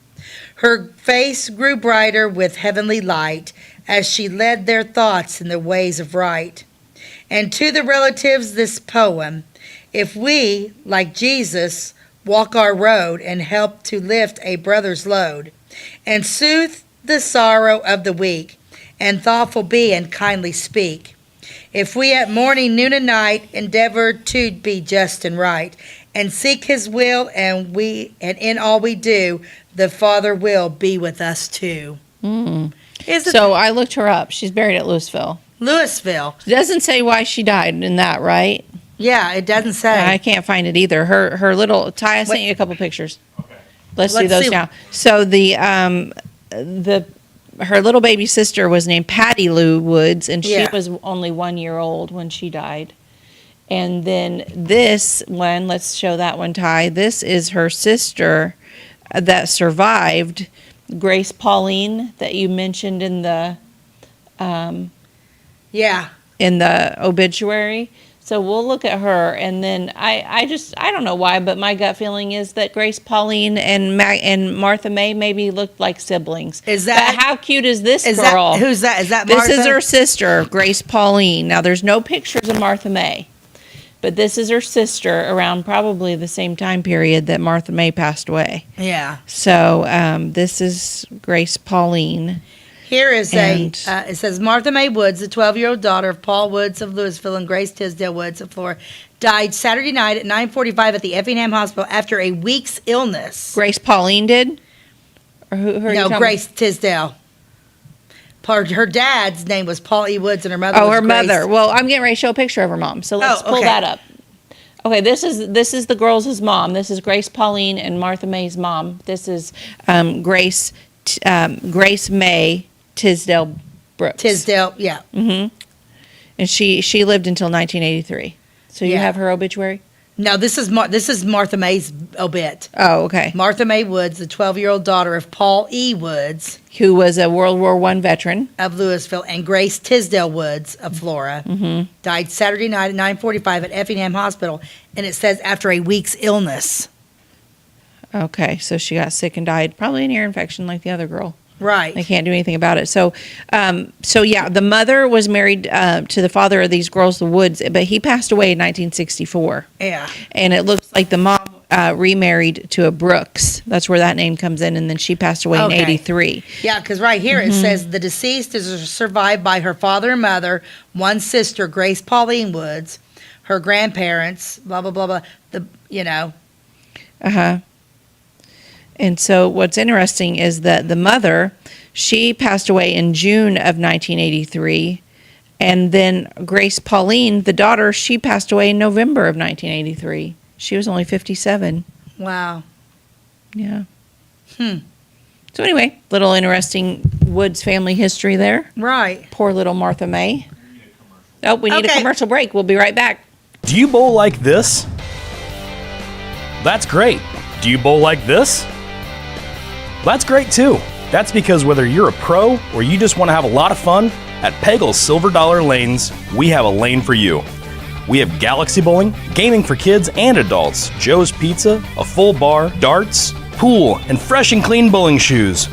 Her face grew brighter with heavenly light as she led their thoughts in the ways of right. And to the relatives this poem: if we, like Jesus, walk our road and help to lift a brother's load, and soothe the sorrow of the weak, and thoughtful be and kindly speak, if we at morning, noon, and night endeavor to be just and right, and seek his will, and in all we do, the Father will be with us too. So I looked her up. She's buried at Louisville. Louisville. It doesn't say why she died in that, right? Yeah, it doesn't say. I can't find it either. Her little Ty, I sent you a couple pictures. Okay. Let's do Let's those see. now. So her little baby sister was named Patty Lou Woods, and she Yeah. was only 1 year old when she died. And then this one, let's show that one, Ty. This is her sister that survived, Grace Pauline, that you mentioned in the Yeah. obituary. So we'll look at her, and then I don't know why, but my gut feeling is that Grace Pauline and Martha May maybe looked like siblings. Is that- But how cute is this Is girl? that who's that? Is that This Martha? is her sister, Grace Pauline. Now, there's no pictures of Martha May, but this is her sister around probably the same time period that Martha May passed away. Yeah. So this is Grace Pauline. Here is And- it says Martha May Woods, the 12-year-old daughter of Paul Woods of Louisville and Grace Tisdale Woods of Florida, died Saturday night at 9:45 at the Effingham Hospital after a week's illness. Grace Pauline did? Or who are you No, talking Grace Tisdale. Her dad's name was Paul E. Woods, and her mother Oh, was her Grace. mother. Well, I'm getting ready to show a picture of her mom. So let's Oh, pull okay. that up. Okay, this is the girls' mom. This is Grace Pauline and Martha May's mom. This is Grace May Tisdale Brooks. Tisdale, yeah. And she lived until 1983. So you Yeah. have her obituary? No, this is Martha May's obit. Oh, okay. Martha May Woods, the 12-year-old daughter of Paul E. Woods Who was a World War I veteran. of Louisville and Grace Tisdale Woods of Flora, died Saturday night at 9:45 at Effingham Hospital, and it says after a week's illness. Okay, so she got sick and died. Probably an ear infection like the other girl. Right. They can't do anything about it. So yeah, the mother was married to the father of these girls, the Woods, but he passed away in 1964. Yeah. And it looks like the mom remarried to a Brooks. That's where that name comes in. And then she passed away in Okay. 83. Yeah, because right here it says the deceased is survived by her father and mother, one sister, Grace Pauline Woods, her grandparents, blah, blah, blah, blah. Uh-huh. And so what's interesting is that the mother, she passed away in June of 1983. And then Grace Pauline, the daughter, she passed away in November of 1983. She was only 57. Wow. Yeah. So anyway, little interesting Woods family history there. Right. Poor little Martha May. Oh, we need a Okay. commercial break. We'll be right back. Do you bowl like this? That's great. Do you bowl like this? That's great too. That's because whether you're a pro or you just want to have a lot of fun, at Peggle's Silver Dollar Lanes, we have a lane for you. We have galaxy bowling, gaming for kids and adults, Joe's Pizza, a full bar, darts, pool, and fresh and clean bowling shoes.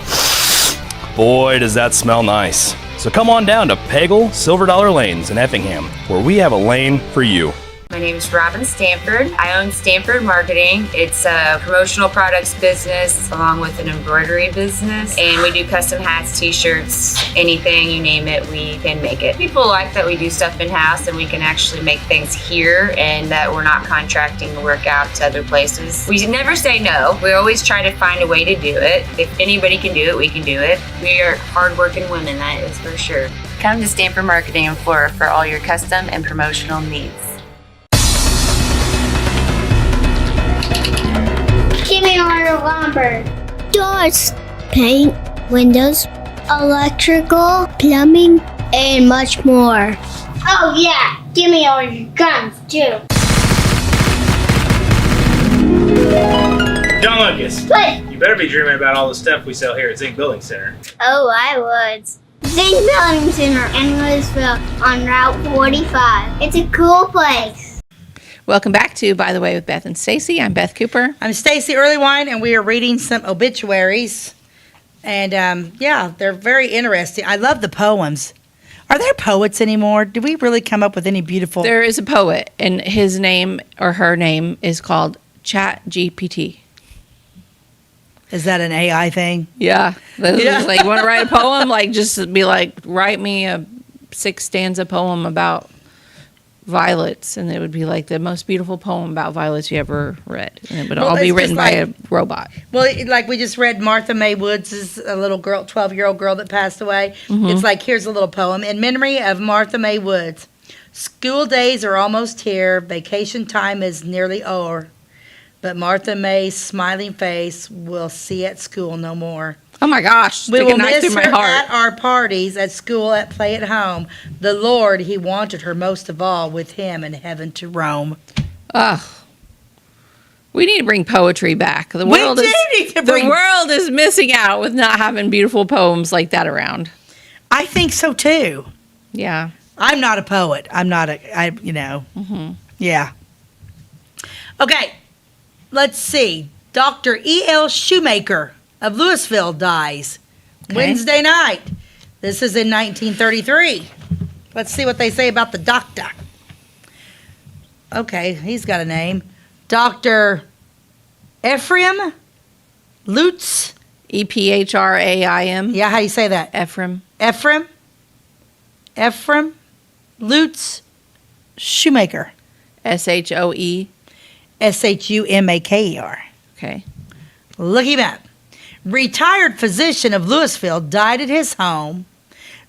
Boy, does that smell nice. So come on down to Peggle Silver Dollar Lanes in Effingham, where we have a lane for you. My name is Robin Stanford. I own Stanford Marketing. It's a promotional products business along with an embroidery business. And we do custom hats, t-shirts, anything, you name it, we can make it. People like that we do stuff in-house and we can actually make things here and that we're not contracting the work out to other places. We never say no. We always try to find a way to do it. If anybody can do it, we can do it. We are hardworking women, that is for sure. Come to Stanford Marketing in Flora for all your custom and promotional needs. Give me all your lumber. Doors, paint, windows, electrical, plumbing, and much more. Oh yeah, give me all your guns too. John Lucas. What? You better be dreaming about all the stuff we sell here at Zink Building Center. Oh, I would. Zink Building Center in Louisville on Route 45. It's a cool place. Welcome back to By the Way with Beth and Stacey. I'm Beth Cooper. I'm Stacey Earlywine, and we are reading some obituaries. And yeah, they're very interesting. I love the poems. Are there poets anymore? Do we really come up with any beautiful? There is a poet, and his name or her name is called ChatGPT. Is that an AI thing? Yeah. Yeah. Like, want to write a poem? Like, just be like, write me a 6-stanza poem about violets, and it would be like the most beautiful poem about violets you ever read, and it would all be written by a robot. Well, like we just read Martha May Woods' a little girl, 12-year-old girl that passed away. Mm-hmm. It's like, here's a little poem in memory of Martha May Woods. School days are almost here, vacation time is nearly o'er, but Martha May's smiling face we'll see at school no more. Oh my gosh, we will miss through my her heart. at our parties, at school, at play, at home. The Lord, he wanted her most of all, with him in heaven to roam. Ugh. We need to bring poetry back. The world is missing out with not having beautiful poems like that around. I think so too. Yeah. I'm not a poet. Yeah. Okay, let's see. Dr. E.L. Shoemaker of Louisville dies Wednesday night. This is in 1933. Let's see what they say about the doctor. Okay, he's got a name. Dr. Ephraim Lutz. Ephraim. Yeah, how do you say that? Ephraim. Ephraim Lutz Shoemaker. SHOE. SHUMAKER. Okay. Look him up. Retired physician of Louisville died at his home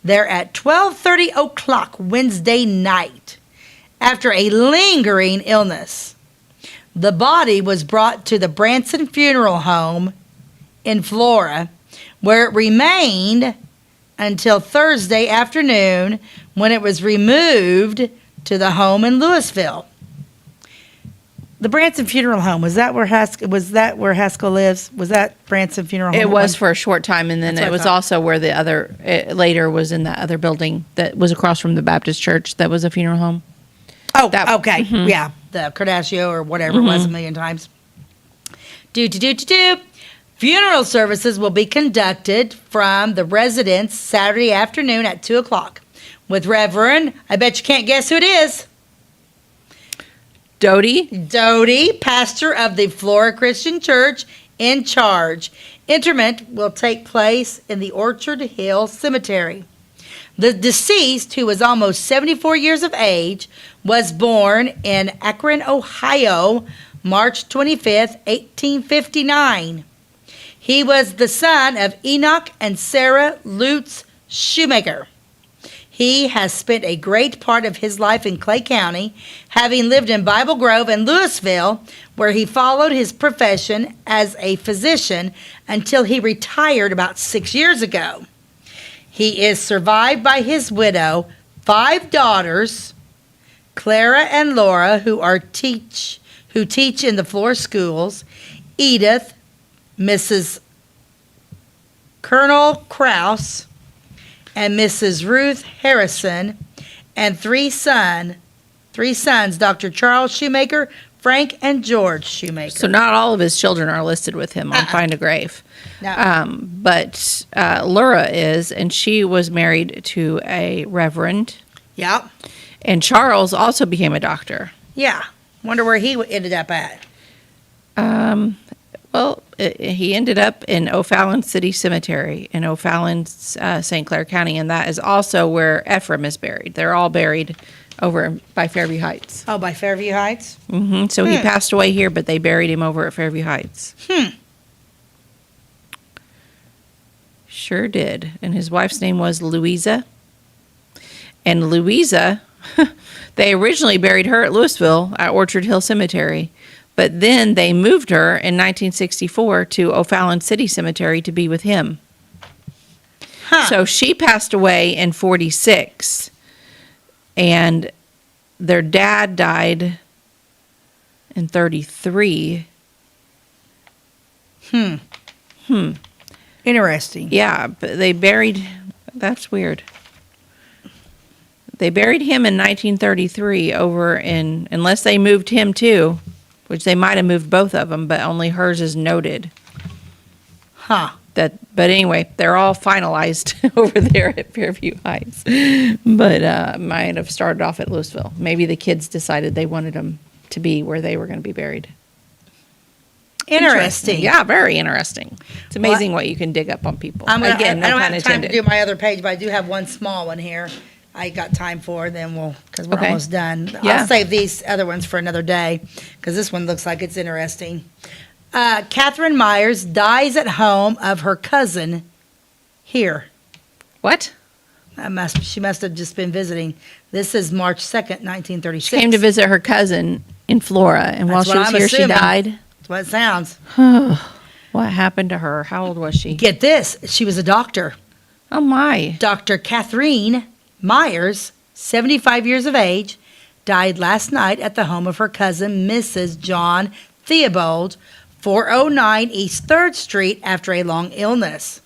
there at 12:30 o'clock Wednesday night after a lingering illness. The body was brought to the Branson Funeral Home in Flora, where it remained until Thursday afternoon when it was removed to the home in Louisville. The Branson Funeral Home, was that where Haskell lives? Was that Branson Funeral Home? It was for a short time, and then it was also where the other, later was in that other building that was across from the Baptist church that was a funeral home. Oh, okay. Mm-hmm. Yeah, the Cardascio or whatever it was a million times. Funeral services will be conducted from the residence Saturday afternoon at 2 o'clock with Reverend, I bet you can't guess who it is. Doty, pastor of the Flora Christian Church, in charge. Interment will take place in the Orchard Hill Cemetery. The deceased, who was almost 74 years of age, was born in Akron, Ohio, March 25th, 1859. He was the son of Enoch and Sarah Lutz Shoemaker. He has spent a great part of his life in Clay County, having lived in Bible Grove and Louisville, where he followed his profession as a physician until he retired about 6 years ago. He is survived by his widow, 5 daughters, Clara and Laura, who teach in the Flora schools, Edith, Mrs. Colonel Krause, and Mrs. Ruth Harrison, and 3 sons, Dr. Charles Shoemaker, Frank, and George Shoemaker. So not all of his children are listed with him on Find a Grave. No. But Laura is, and she was married to a reverend. Yep. And Charles also became a doctor. Yeah. Wonder where he ended up at. Well, he ended up in O'Fallon City Cemetery in O'Fallon, St. Clair County, and that is also where Ephraim is buried. They're all buried over by Fairview Heights. Oh, by Fairview Heights? So he passed away here, but they buried him over at Fairview Heights. Sure did. And his wife's name was Louisa. And Louisa, they originally buried her at Louisville at Orchard Hill Cemetery. But then they moved her in 1964 to O'Fallon City Cemetery to be with him. So she passed away in 46. And their dad died in 33. Interesting. Yeah, but they buried, that's weird. They buried him in 1933 over in, unless they moved him too, which they might have moved both of them, but only hers is noted. But anyway, they're all finalized over there at Fairview Heights. But might have started off at Louisville. Maybe the kids decided they wanted them to be where they were going to be buried. Interesting. Yeah, very interesting. It's amazing what you can dig up on people. Again, I no don't pun have time intended. to do my other page, but I do have one small one here. I got time for, then because we're almost done. Yeah. I'll save these other ones for another day, because this one looks like it's interesting. Catherine Myers dies at home of her cousin here. What? She must have just been visiting. This is March 2nd, 1936. She came to visit her cousin in Flora, and while she was here, she died. That's what it sounds. What happened to her? How old was she? Get this. She was a doctor. Oh, my. Dr. Catherine Myers, 75 years of age, died last night at the home of her cousin, Mrs. John Theobald, 409 East 3rd Street, after a long illness.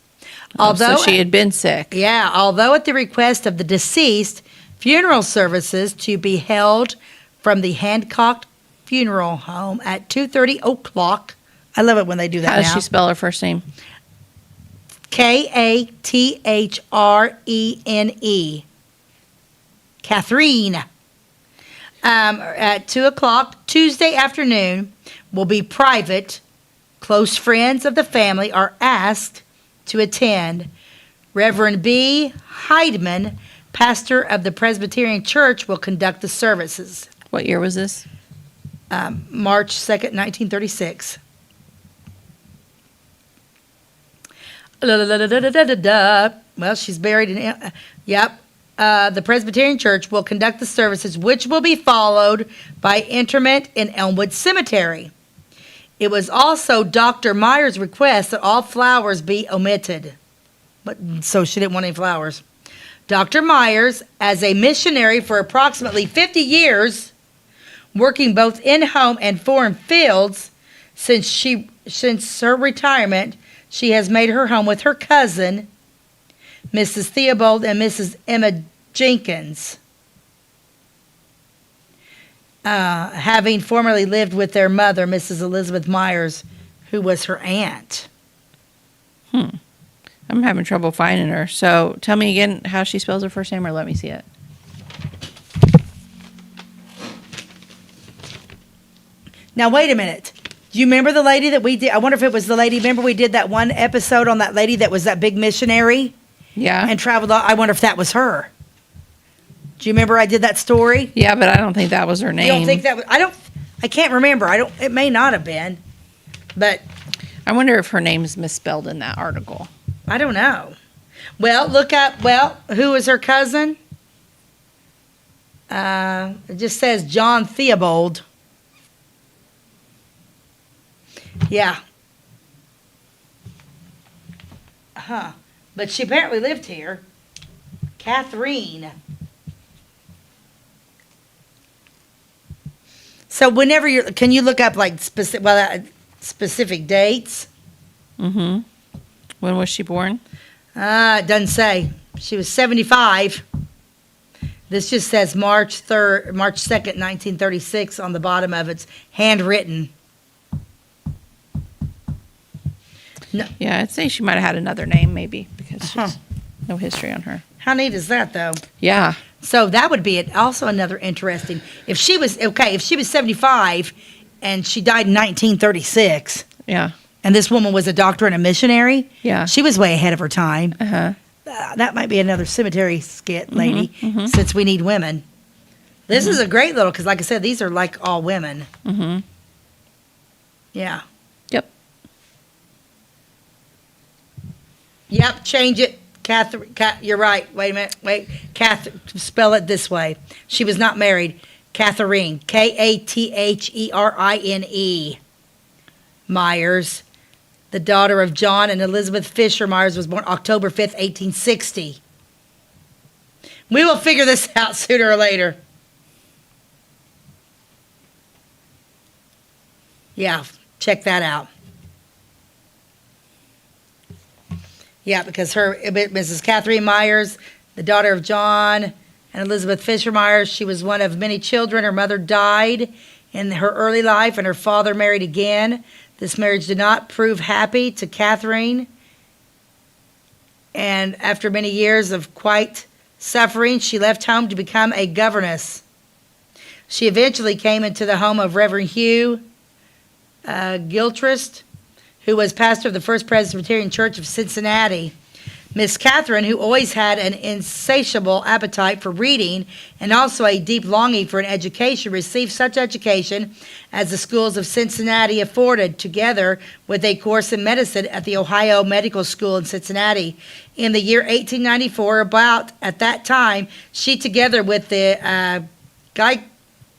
So she had been sick. Yeah, although at the request of the deceased, funeral services to be held from the Hancock Funeral Home at 2:30 o'clock. I love it when they do that. How does she spell her first name? Kathrene. Catherine. At 2 o'clock Tuesday afternoon will be private. Close friends of the family are asked to attend. Reverend B. Heidemann, pastor of the Presbyterian Church, will conduct the services. What year was this? March 2nd, 1936. Well, she's buried in... the Presbyterian Church will conduct the services, which will be followed by interment in Elmwood Cemetery. It was also Dr. Myers' request that all flowers be omitted. So she didn't want any flowers. Dr. Myers, as a missionary for approximately 50 years, working both in-home and foreign fields, since her retirement, she has made her home with her cousin, Mrs. Theobald and Mrs. Emma Jenkins, having formerly lived with their mother, Mrs. Elizabeth Myers, who was her aunt. I'm having trouble finding her. So tell me again how she spells her first name, or let me see it. Now, wait a minute. Do you remember the lady that we did? I wonder if it was the lady. Remember we did that one episode on that lady that was that big missionary? Yeah. And traveled. I wonder if that was her. Do you remember I did that story? Yeah, but I don't think that was her name. You don't think that was? I can't remember. It may not have been. But I wonder if her name's misspelled in that article. I don't know. Well, look up. Well, who was her cousin? It just says John Theobald. Yeah. But she apparently lived here. Catherine. So whenever can you look up like specific dates? Mm-hmm. When was she born? It doesn't say. She was 75. This just says March 2nd, 1936 on the bottom of it's handwritten. No. Yeah, I'd say she might have had another name maybe because she's no history on her. How neat is that though? Yeah. So that would be also another interesting. If she was 75 and she died in 1936. Yeah. And this woman was a doctor and a missionary. Yeah. She was way ahead of her time. Uh-huh. That might be another cemetery skit, lady, since we need women. This is a great little, because like I said, these are like all women. Mm-hmm. Yeah. Yep. Yep, change it. Catherine, you're right. Wait a minute. Wait. Spell it this way. She was not married. Catherine. Katherine. Myers. The daughter of John and Elizabeth Fisher Myers, was born October 5th, 1860. We will figure this out sooner or later. Yeah, check that out. Yeah, because Mrs. Catherine Myers, the daughter of John and Elizabeth Fisher Myers, she was one of many children. Her mother died in her early life, and her father married again. This marriage did not prove happy to Catherine, and after many years of quite suffering, she left home to become a governess. She eventually came into the home of Reverend Hugh Gilchrist, who was pastor of the First Presbyterian Church of Cincinnati. Miss Catherine, who always had an insatiable appetite for reading and also a deep longing for an education, received such education as the schools of Cincinnati afforded, together with a course in medicine at the Ohio Medical School in Cincinnati. In the year 1894, about at that time, she, together with the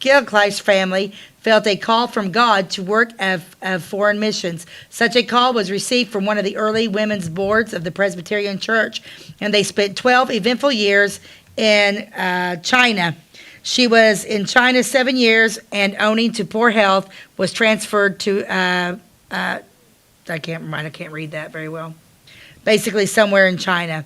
Gilchrist family, felt a call from God to work of foreign missions. Such a call was received from one of the early women's boards of the Presbyterian Church, and they spent 12 eventful years in China. She was in China 7 years, and owing to poor health, was transferred to, I can't read that very well. Basically somewhere in China.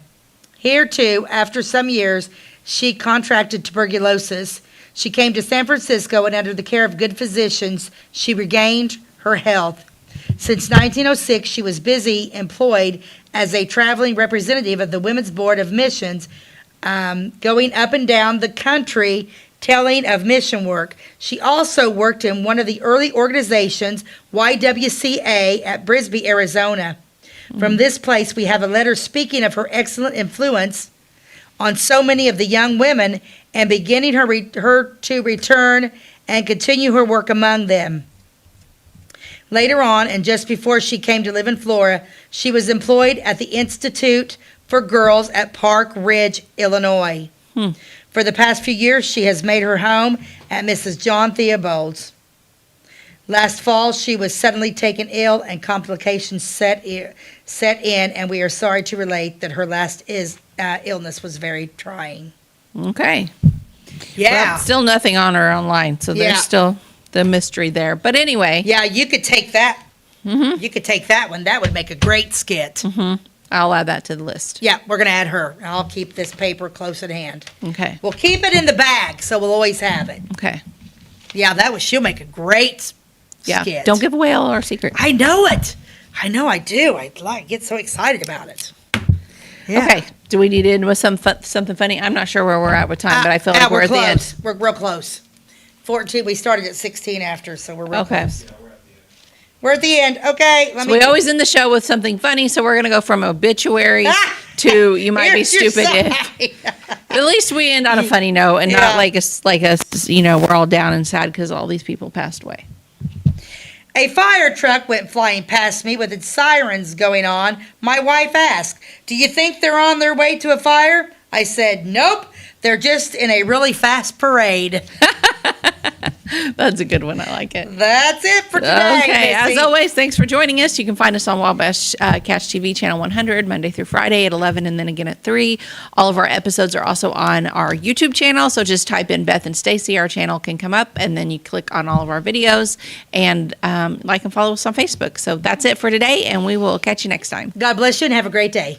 Here too, after some years, she contracted tuberculosis. She came to San Francisco, and under the care of good physicians, she regained her health. Since 1906, she was busy employed as a traveling representative of the Women's Board of Missions, going up and down the country telling of mission work. She also worked in one of the early organizations, YWCA, at Bisbee, Arizona. From this place, we have a letter speaking of her excellent influence on so many of the young women, and beginning her to return and continue her work among them. Later on, and just before she came to live in Florida, she was employed at the Institute for Girls at Park Ridge, Illinois. For the past few years, she has made her home at Mrs. John Theobald's. Last fall, she was suddenly taken ill, and complications set in, and we are sorry to relate that her last illness was very trying. Okay. Yeah. Well, still nothing on her online, so there's still the mystery there. But anyway. Yeah, you could take that. Mm-hmm. You could take that one. That would make a great skit. Mm-hmm. I'll add that to the list. Yeah, we're going to add her. I'll keep this paper close at hand. Okay. We'll keep it in the bag, so we'll always have it. Okay. Yeah, she'll make a great skit. Don't give away all our secrets. I know it. I know I do. I get so excited about it. Yeah. Okay. Do we need to end with something funny? I'm not sure where we're at with time, but I feel like we're at close. the end. We're real close. 14. We started at 16 after, so we're real close. We're at the end. Okay. We always end the show with something funny, so we're going to go from obituaries to you might be stupid if. At least we end on a funny note and not like us, we're all down and sad because all these people passed away. A fire truck went flying past me with its sirens going on. My wife asked, "Do you think they're on their way to a fire?" I said, "Nope, they're just in a really fast parade." That's a good one. I like it. That's it for today. Okay. Missy. As always, thanks for joining us. You can find us on Wabash Catch TV channel 100 Monday through Friday at 11 and then again at 3. All of our episodes are also on our YouTube channel. So just type in Beth and Stacey. Our channel can come up, and then you click on all of our videos and like and follow us on Facebook. So that's it for today, and we will catch you next time. God bless you and have a great day.